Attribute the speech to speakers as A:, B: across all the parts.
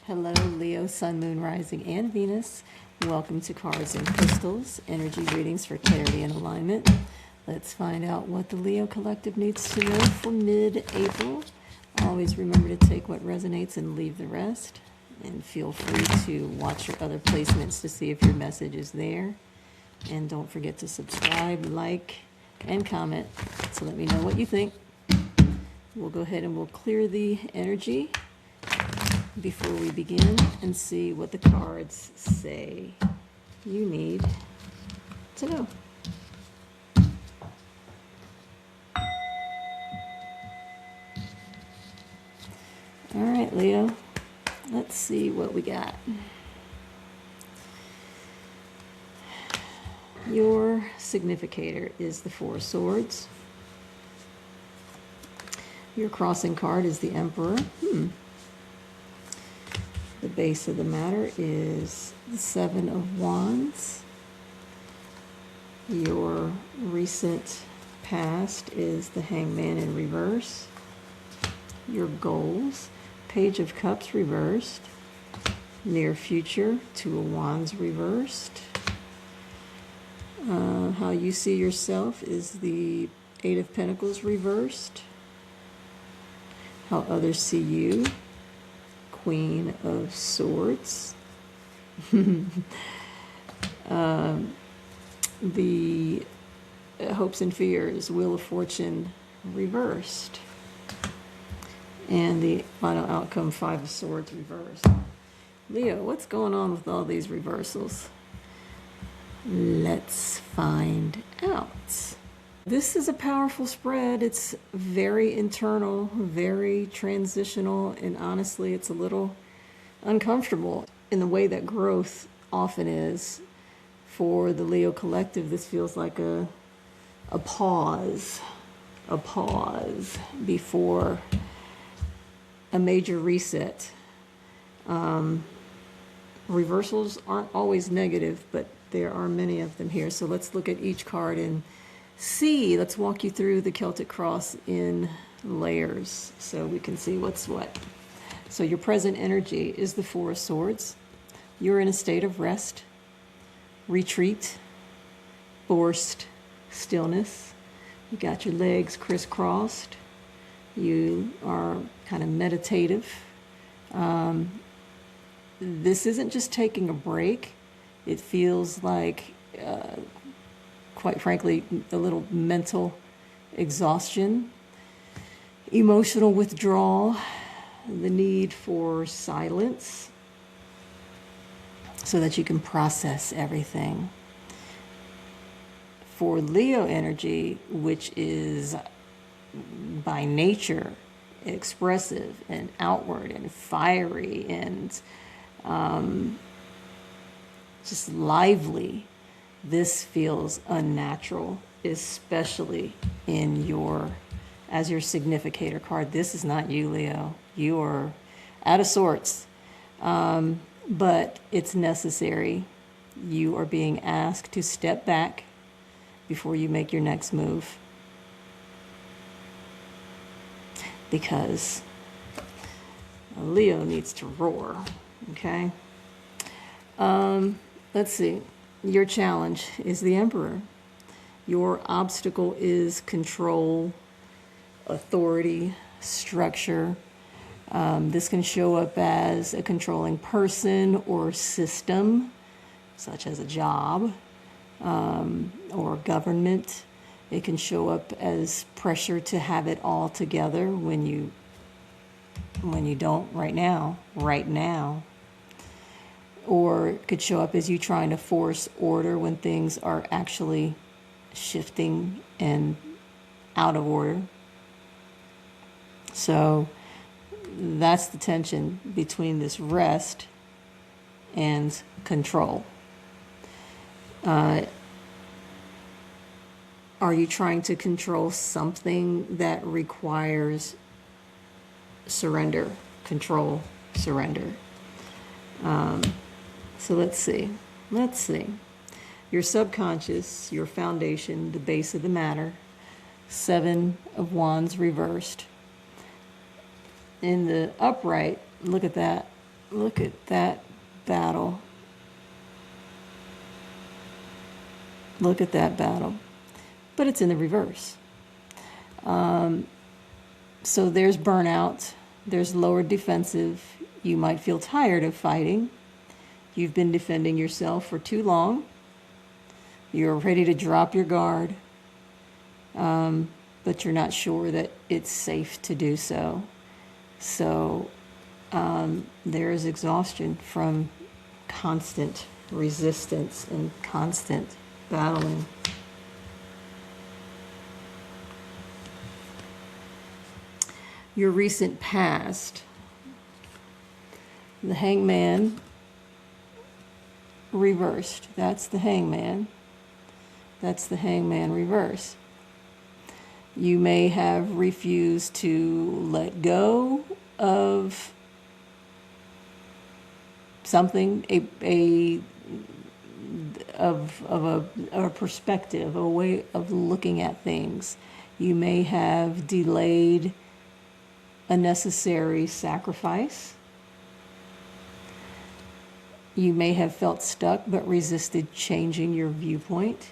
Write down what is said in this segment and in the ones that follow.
A: Hello, Leo, Sun, Moon, Rising, and Venus. Welcome to Cards and Crystals, energy readings for clarity and alignment. Let's find out what the Leo Collective needs to know for mid-April. Always remember to take what resonates and leave the rest. And feel free to watch your other placements to see if your message is there. And don't forget to subscribe, like, and comment. So let me know what you think. We'll go ahead and we'll clear the energy before we begin and see what the cards say you need to know. All right, Leo, let's see what we got. Your significator is the Four of Swords. Your crossing card is the Emperor. The base of the matter is the Seven of Wands. Your recent past is the Hangman in reverse. Your goals, Page of Cups reversed. Near future, Two of Wands reversed. How you see yourself is the Eight of Pentacles reversed. How others see you, Queen of Swords. The hopes and fears, Wheel of Fortune reversed. And the final outcome, Five of Swords reversed. Leo, what's going on with all these reversals? Let's find out. This is a powerful spread. It's very internal, very transitional, and honestly, it's a little uncomfortable in the way that growth often is. For the Leo Collective, this feels like a pause before a major reset. Reversals aren't always negative, but there are many of them here. So let's look at each card and see. Let's walk you through the Celtic cross in layers so we can see what's what. So your present energy is the Four of Swords. You're in a state of rest, retreat, forced stillness. You got your legs crisscrossed. You are kind of meditative. This isn't just taking a break. It feels like quite frankly, a little mental exhaustion, emotional withdrawal, the need for silence so that you can process everything. For Leo energy, which is by nature expressive and outward and fiery and just lively, this feels unnatural, especially in as your significator card. This is not you, Leo. You are out of sorts, but it's necessary. You are being asked to step back before you make your next move, because Leo needs to roar, okay? Let's see. Your challenge is the Emperor. Your obstacle is control, authority, structure. This can show up as a controlling person or system, such as a job or government. It can show up as pressure to have it all together when you don't right now. Or it could show up as you trying to force order when things are actually shifting and out of order. So that's the tension between this rest and control. Are you trying to control something that requires surrender, control, surrender? So let's see. Your subconscious, your foundation, the base of the matter, Seven of Wands reversed. In the upright, look at that. Look at that battle. Look at that battle. But it's in the reverse. So there's burnout, there's lowered defensive. You might feel tired of fighting. You've been defending yourself for too long. You're ready to drop your guard, but you're not sure that it's safe to do so. So there is exhaustion from constant resistance and constant battling. Your recent past, the Hangman reversed. That's the Hangman. That's the Hangman reverse. You may have refused to let go of something, a perspective, a way of looking at things. You may have delayed a necessary sacrifice. You may have felt stuck but resisted changing your viewpoint.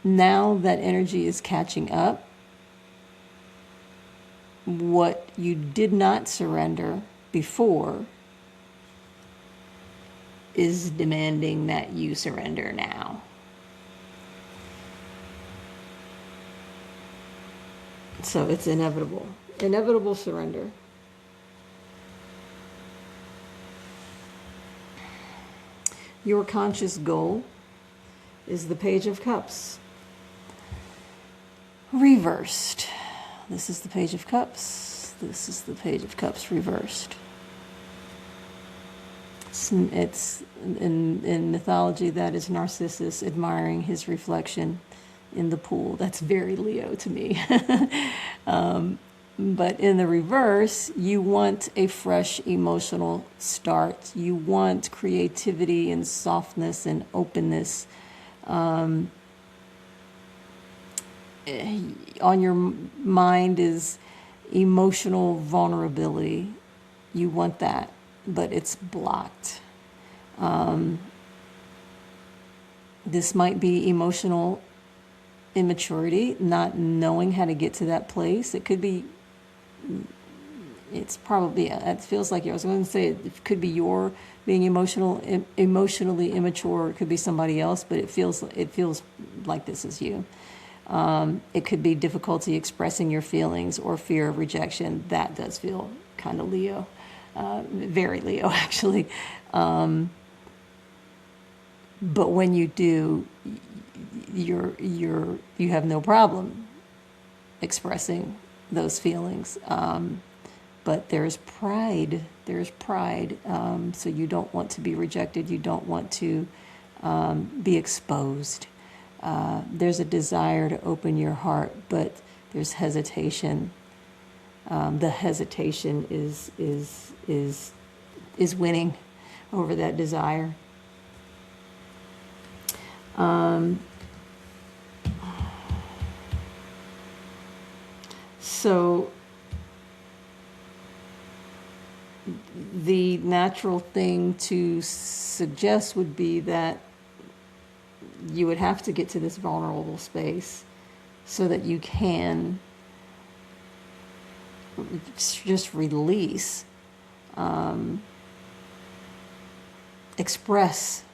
A: Now that energy is catching up. What you did not surrender before is demanding that you surrender now. So it's inevitable. Inevitable surrender. Your conscious goal is the Page of Cups. Reversed. This is the Page of Cups. This is the Page of Cups reversed. It's in mythology, that is Narcissus admiring his reflection in the pool. That's very Leo to me. But in the reverse, you want a fresh emotional start. You want creativity and softness and openness. On your mind is emotional vulnerability. You want that, but it's blocked. This might be emotional immaturity, not knowing how to get to that place. It could be, it's probably, it feels like, I was going to say it could be your being emotionally immature. It could be somebody else, but it feels like this is you. It could be difficulty expressing your feelings or fear of rejection. That does feel kind of Leo, very Leo actually. But when you do, you have no problem expressing those feelings. But there's pride. So you don't want to be rejected. You don't want to be exposed. There's a desire to open your heart, but there's hesitation. The hesitation is winning over that desire. So the natural thing to suggest would be that you would have to get to this vulnerable space so that you can just release, express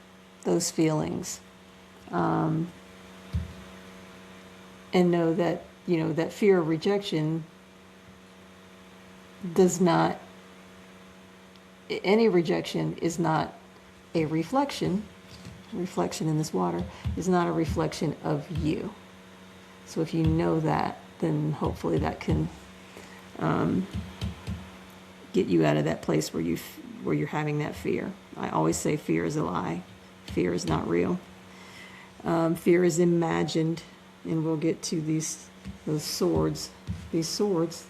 A: those feelings, and know that, that fear of rejection any rejection is not a reflection in this water is not a reflection of you. So if you know that, then hopefully that can get you out of that place where you're having that fear. I always say fear is a lie. Fear is not real. Fear is imagined, and we'll get to those swords. These swords,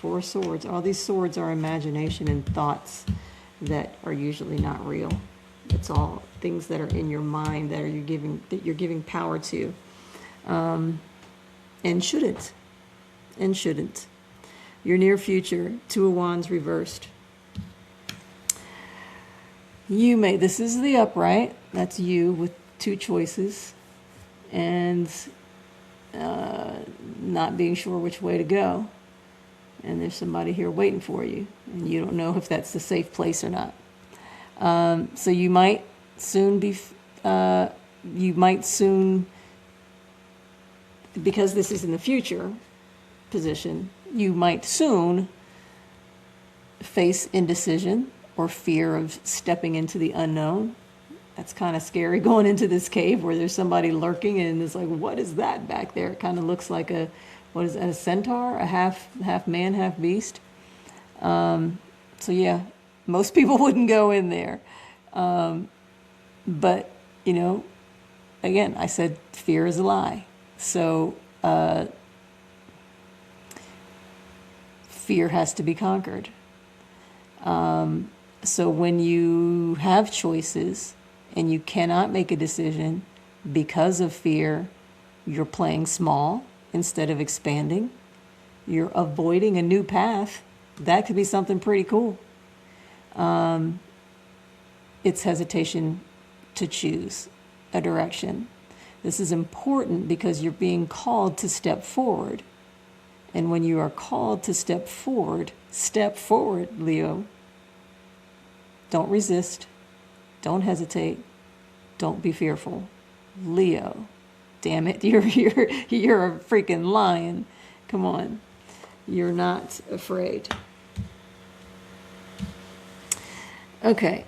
A: 4 swords. All these swords are imagination and thoughts that are usually not real. It's all things that are in your mind that you're giving power to, and shouldn't. your near future, Two of Wands reversed. You may, this is the upright, that's you with two choices, and not being sure which way to go. And there's somebody here waiting for you, and you don't know if that's the safe place or not. So you might soon be, because this is in the future position, you might soon face indecision or fear of stepping into the unknown. That's kind of scary, going into this cave where there's somebody lurking and it's like, what is that back there? It kind of looks like a, what is that, a centaur? A half man, half beast? So yeah, most people wouldn't go in there. But, you know, again, I said fear is a lie. So fear has to be conquered. So when you have choices and you cannot make a decision because of fear, you're playing small instead of expanding. You're avoiding a new path. That could be something pretty cool. It's hesitation to choose a direction. This is important because you're being called to step forward. And when you are called to step forward, Leo. Don't resist. Don't hesitate. Don't be fearful. Leo. Damn it, you're a freaking lion. Come on. You're not afraid. Okay.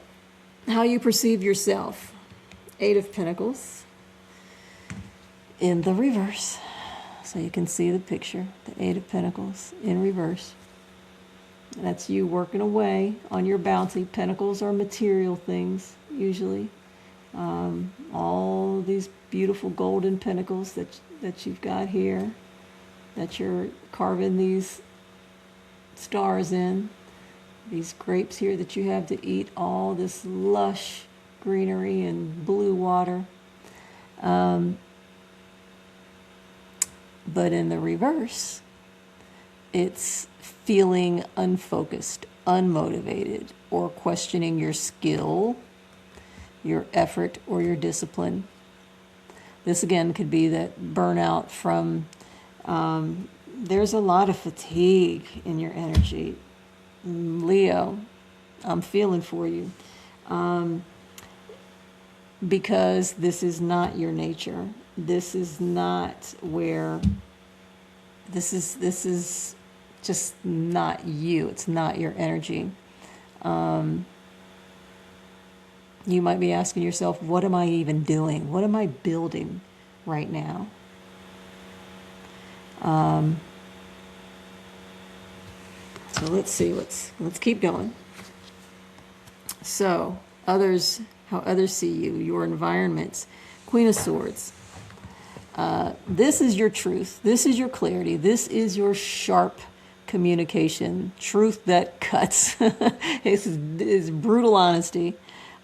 A: How you perceive yourself. 8 of Pentacles in the reverse. So you can see the picture, the 8 of Pentacles in reverse. That's you working away on your bounty. Pentacles are material things, usually. All these beautiful golden pentacles that you've got here, that you're carving these stars in. These grapes here that you have to eat, all this lush greenery and blue water. But in the reverse, it's feeling unfocused, unmotivated, or questioning your skill, your effort, or your discipline. This again could be that burnout from, there's a lot of fatigue in your energy. Leo, I'm feeling for you. Because this is not your nature. This is not where, this is just not you. It's not your energy. You might be asking yourself, what am I even doing? What am I building right now? So let's see, let's keep going. So others, how others see you, your environments. Queen of Swords. This is your truth. This is your clarity. This is your sharp communication. Truth that cuts. This is brutal honesty.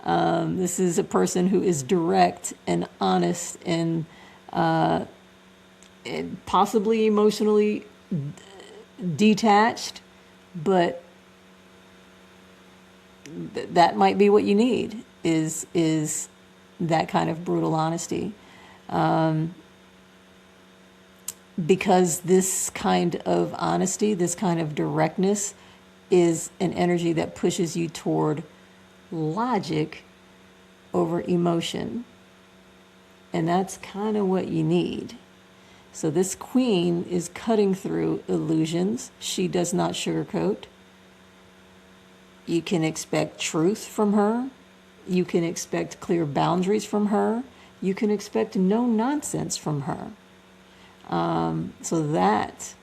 A: This is a person who is direct and honest and possibly emotionally detached, but that might be what you need, is that kind of brutal honesty. Because this kind of honesty, this kind of directness is an energy that pushes you toward logic over emotion. And that's kind of what you need. So this queen is cutting through illusions. She does not sugarcoat. You can expect truth from her. You can expect clear boundaries from her. You can expect no nonsense from her. So that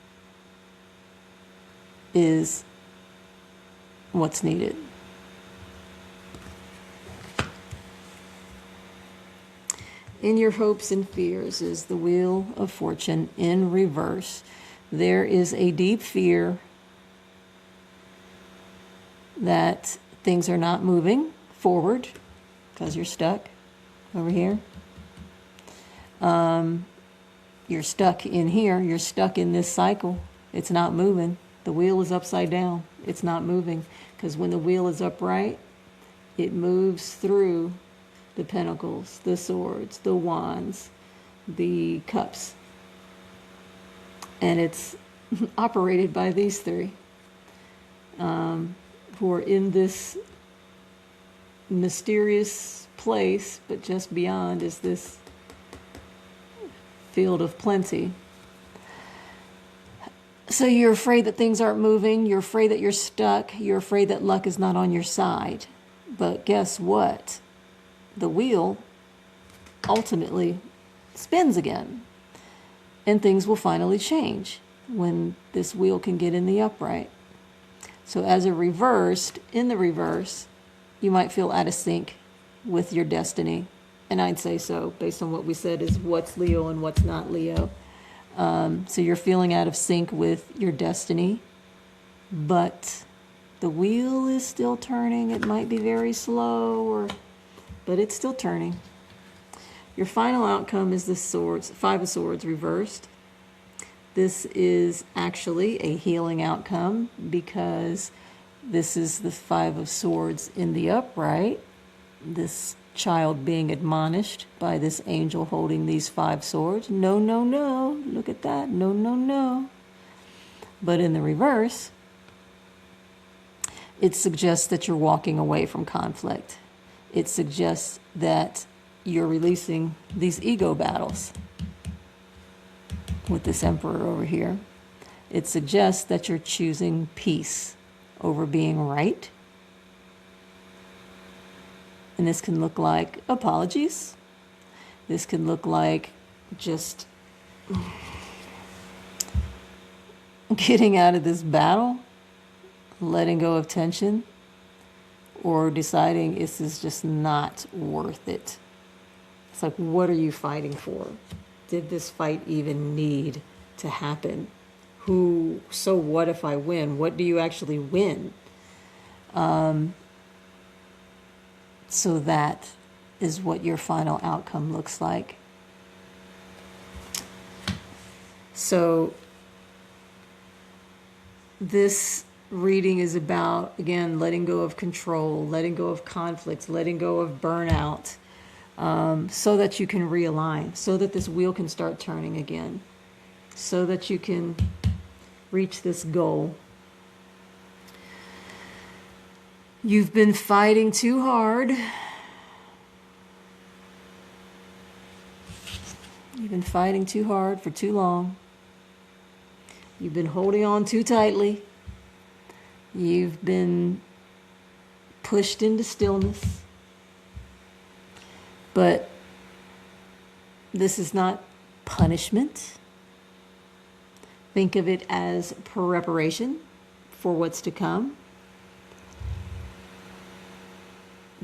A: is what's needed. In your hopes and fears is the Wheel of Fortune in reverse. There is a deep fear that things are not moving forward because you're stuck over here. You're stuck in here. You're stuck in this cycle. It's not moving. The wheel is upside down. It's not moving. Because when the wheel is upright, it moves through the pentacles, the swords, the wands, the cups. And it's operated by these three, who are in this mysterious place, but just beyond is this field of plenty. So you're afraid that things aren't moving, you're afraid that you're stuck, you're afraid that luck is not on your side. But guess what? The wheel ultimately spins again, and things will finally change when this wheel can get in the upright. So as a reversed, in the reverse, you might feel out of sync with your destiny. And I'd say so, based on what we said is what's Leo and what's not Leo. So you're feeling out of sync with your destiny, but the wheel is still turning. It might be very slow, but it's still turning. Your final outcome is the swords, Five of Swords reversed. This is actually a healing outcome because this is the Five of Swords in the upright. This child being admonished by this angel holding these five swords. No, no, no. Look at that. No, no, no. But in the reverse, it suggests that you're walking away from conflict. It suggests that you're releasing these ego battles with this emperor over here. It suggests that you're choosing peace over being right. And this can look like apologies. This can look like just getting out of this battle, letting go of tension, or deciding this is just not worth it. It's like, what are you fighting for? Did this fight even need to happen? So what if I win? What do you actually win? So that is what your final outcome looks like. So this reading is about, again, letting go of control, letting go of conflicts, letting go of burnout, so that you can realign, so that this wheel can start turning again, so that you can reach this goal. You've been fighting too hard. You've been fighting too hard for too long. You've been holding on too tightly. You've been pushed into stillness. But this is not punishment. Think of it as preparation for what's to come.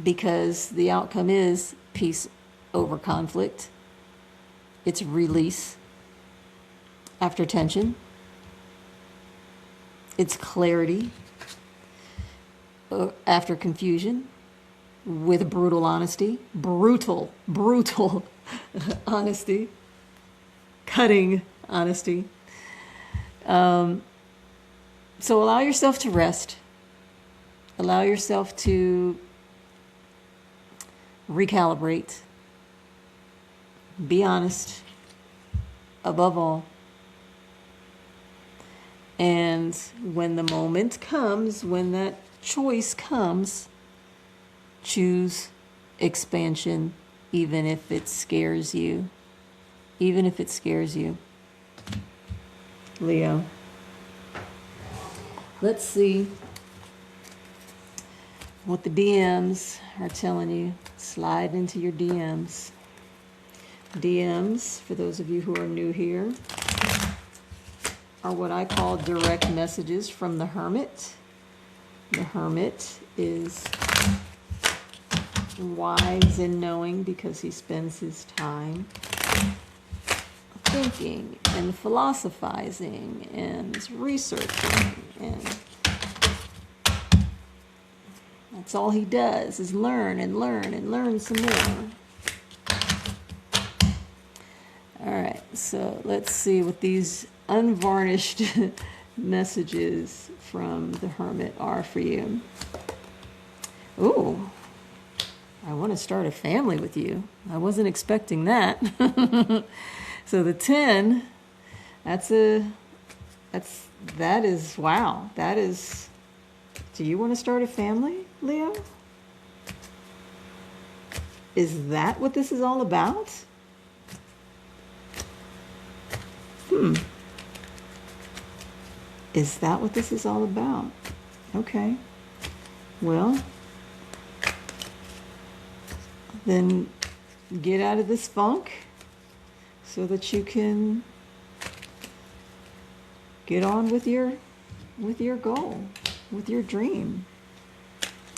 A: Because the outcome is peace over conflict. It's release after tension. It's clarity after confusion with brutal honesty. Brutal honesty. Cutting honesty. So allow yourself to rest. Allow yourself to recalibrate. Be honest, above all. And when the moment comes, when that choice comes, choose expansion, even if it scares you. Even if it scares you. Leo. Let's see what the DMs are telling you. Slide into your DMs. DMs, for those of you who are new here, are what I call direct messages from the Hermit. The Hermit is wise in knowing because he spends his time thinking and philosophizing and researching, and that's all he does is learn and learn and learn some more. All right, so let's see what these unvarnished messages from the Hermit are for you. Ooh, I want to start a family with you. I wasn't expecting that. So the 10, that is, wow. That is, do you want to start a family, Leo? Is that what this is all about? Is that what this is all about? Okay. Well, then get out of this funk so that you can get on with your goal, with your dream.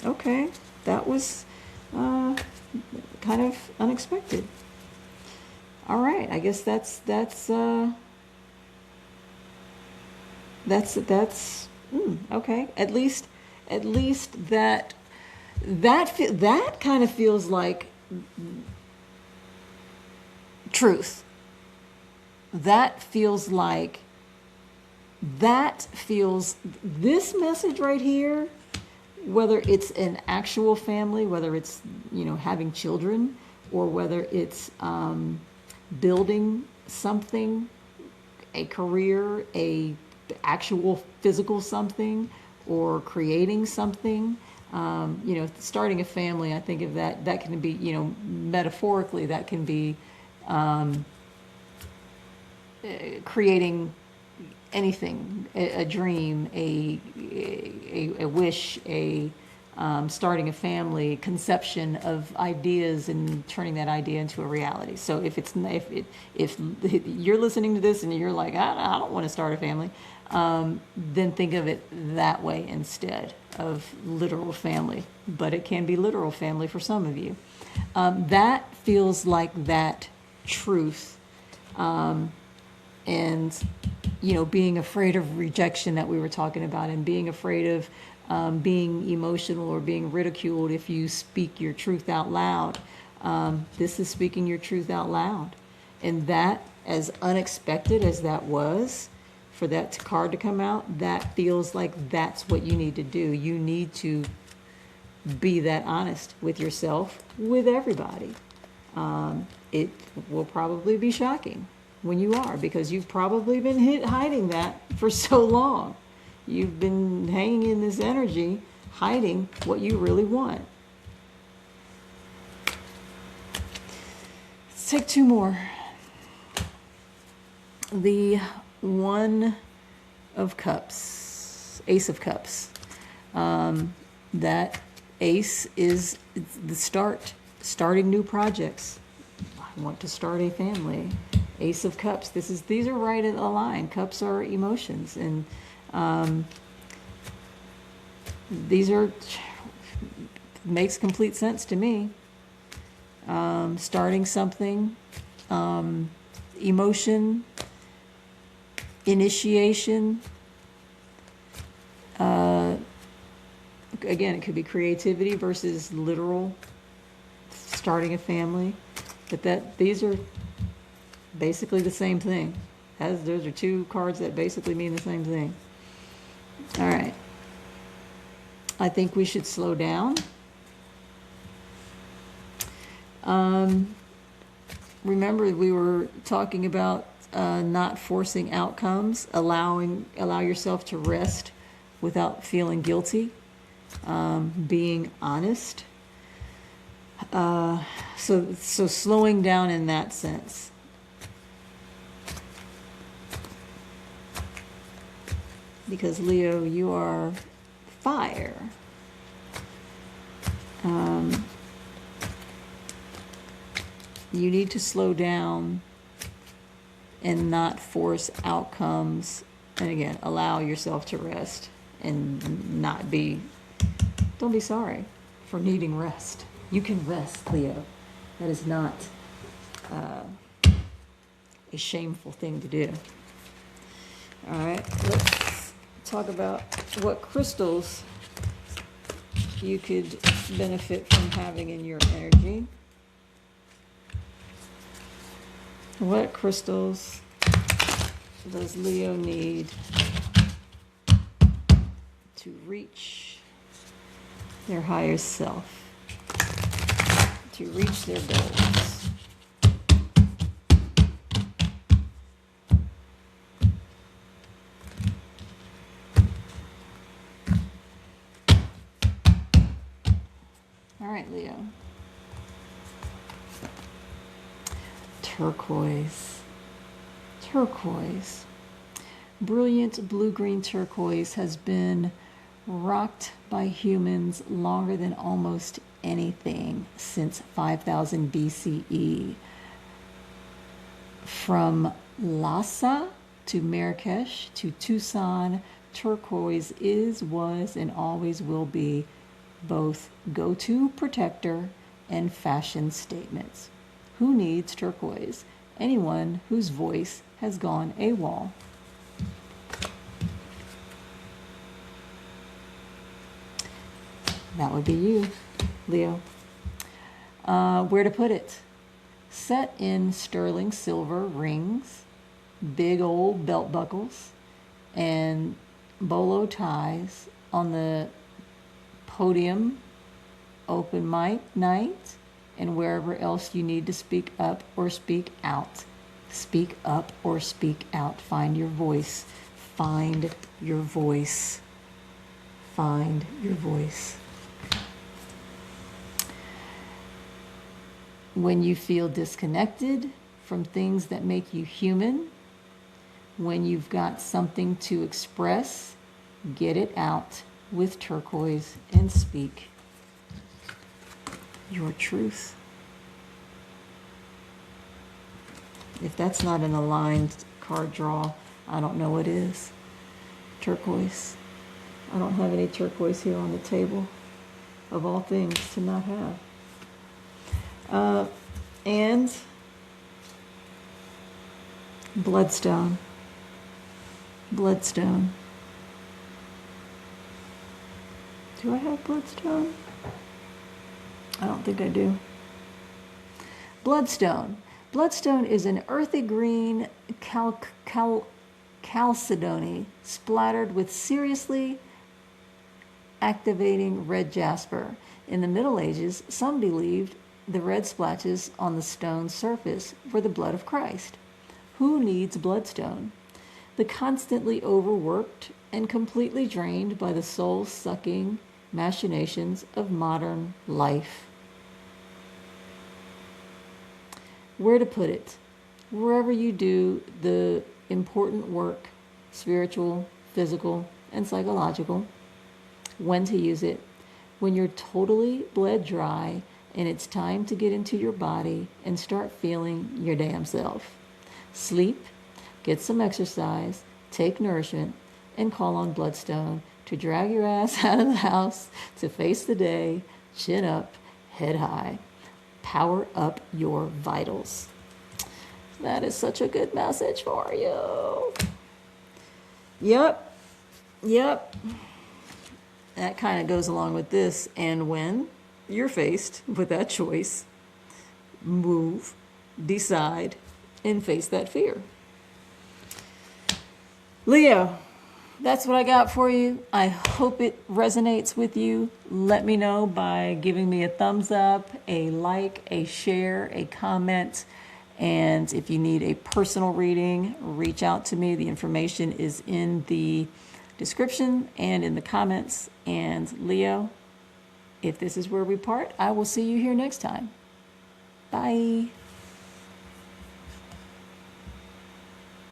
A: Okay, that was kind of unexpected. All right, I guess that's okay. At least that kind of feels like truth. That feels this message right here, whether it's an actual family, whether it's, having children, or whether it's building something, a career, a actual physical something, or creating something, starting a family, I think of that can be, metaphorically, that can be creating anything, a dream, a wish, starting a family, conception of ideas, and turning that idea into a reality. So if you're listening to this and you're like, I don't want to start a family, then think of it that way instead of literal family. But it can be literal family for some of you. That feels like that truth. And being afraid of rejection that we were talking about, and being afraid of being emotional or being ridiculed if you speak your truth out loud. This is speaking your truth out loud. And that, as unexpected as that was, for that card to come out, that feels like that's what you need to do. You need to be that honest with yourself, with everybody. It will probably be shocking when you are, because you've probably been hiding that for so long. You've been hanging in this energy, hiding what you really want. Let's take two more. The One of Cups, Ace of Cups. That ace is the starting new projects. I want to start a family. Ace of Cups. These are right in a line. Cups are emotions, and these makes complete sense to me. Starting something, emotion, initiation. Again, it could be creativity versus literal starting a family, but these are basically the same thing. Those are two cards that basically mean the same thing. All right. I think we should slow down. Remember, we were talking about not forcing outcomes, allow yourself to rest without feeling guilty, being honest. So slowing down in that sense. Because Leo, you are fire. You need to slow down and not force outcomes. And again, allow yourself to rest and don't be sorry for needing rest. You can rest, Leo. That is not a shameful thing to do. All right, let's talk about what crystals you could benefit from having in your energy. What crystals does Leo need to reach their higher self, to reach their goals. All right, Leo. Turquoise. Turquoise. Brilliant blue-green turquoise has been rocked by humans longer than almost anything since 5000 BCE. From Lhasa to Marrakesh to Tucson, turquoise is, was, and always will be both go-to protector and fashion statements. Who needs turquoise? Anyone whose voice has gone AWOL. That would be you, Leo. Where to put it? Set in sterling silver rings, big old belt buckles, and bolo ties on the podium, open mic night, and wherever else you need to speak up or speak out. Speak up or speak out. Find your voice. Find your voice. Find your voice. When you feel disconnected from things that make you human, when you've got something to express, get it out with turquoise and speak your truth. If that's not an aligned card draw, I don't know what is. Turquoise. I don't have any turquoise here on the table, of all things to not have. And bloodstone. Bloodstone. Do I have bloodstone? I don't think I do. Bloodstone. Bloodstone is an earthy green chalcedony splattered with seriously activating red jasper. In the Middle Ages, some believed the red splotches on the stone's surface were the blood of Christ. Who needs bloodstone? The constantly overworked and completely drained by the soul-sucking machinations of modern life. Where to put it? Wherever you do the important work, spiritual, physical, and psychological. When to use it? When you're totally bled dry and it's time to get into your body and start feeling your damn self. Sleep, get some exercise, take nourishment, and call on bloodstone to drag your ass out of the house to face the day, chin up, head high. Power up your vitals. That is such a good message for you. Yep. That kind of goes along with this. And when you're faced with that choice, move, decide, and face that fear. Leo, that's what I got for you. I hope it resonates with you. Let me know by giving me a thumbs up, a like, a share, a comment. And if you need a personal reading, reach out to me. The information is in the description and in the comments. And Leo, if this is where we part, I will see you here next time. Bye.